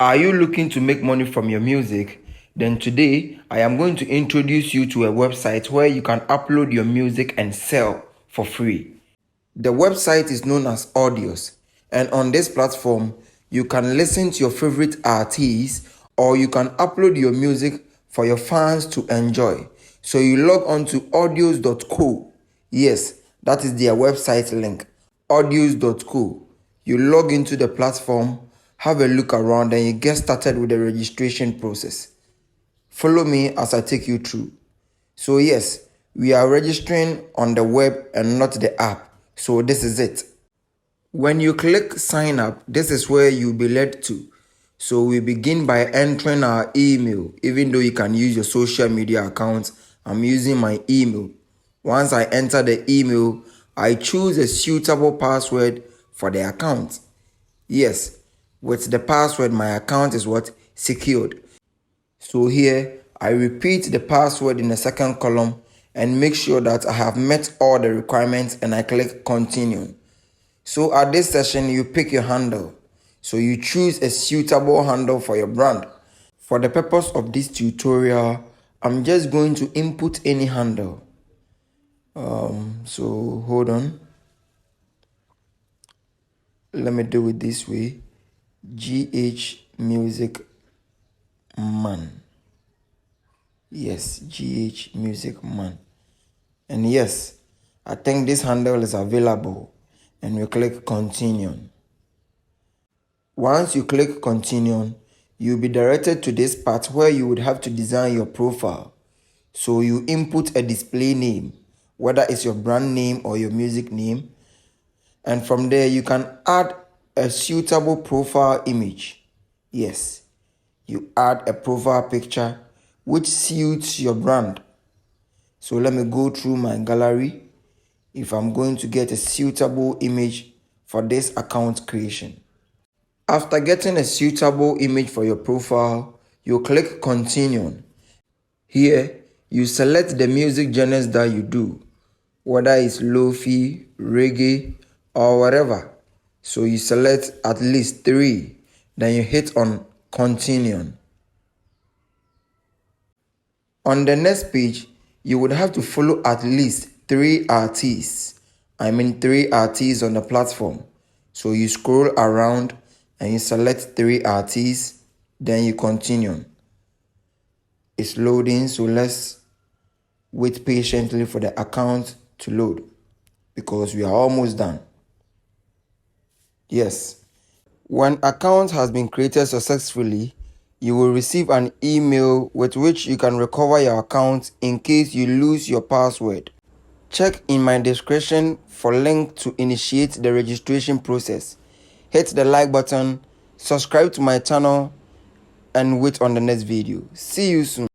Are you looking to make money from your music? Then today, I am going to introduce you to a website where you can upload your music and sell for free. The website is known as Audios, and on this platform, you can listen to your favorite artists or you can upload your music for your fans to enjoy. So you log on to audios.co. Yes, that is their website link, audios.co. You log into the platform, have a look around, and you get started with the registration process. Follow me as I take you through. So yes, we are registering on the web and not the app. So this is it. When you click sign up, this is where you'll be led to. So we begin by entering our email. Even though you can use your social media account, I'm using my email. Once I enter the email, I choose a suitable password for the account. Yes, with the password, my account is secured. So here, I repeat the password in the second column and make sure that I have met all the requirements and I click continue. So at this session, you pick your handle. So you choose a suitable handle for your brand. For the purpose of this tutorial, I'm just going to input any handle. So hold on. Let me do it this way. GH Music Man. Yes, GH Music Man. And yes, I think this handle is available. And we click continue. Once you click continue, you'll be directed to this part where you would have to design your profile. So you input a display name, whether it's your brand name or your music name. And from there, you can add a suitable profile image. Yes, you add a profile picture which suits your brand. So let me go through my gallery if I'm going to get a suitable image for this account creation. After getting a suitable image for your profile, you click continue. Here, you select the music genres that you do, whether it's lo-fi, reggae, or whatever. So you select at least 3, then you hit on continue. On the next page, you would have to follow at least 3 artists. 3 artists on the platform. So you scroll around and you select 3 artists, then you continue. It's loading, so let's wait patiently for the account to load because we are almost done. Yes. When account has been created successfully, you will receive an email with which you can recover your account in case you lose your password. Check in my description for link to initiate the registration process. Hit the like button, subscribe to my channel, and wait on the next video. See you soon.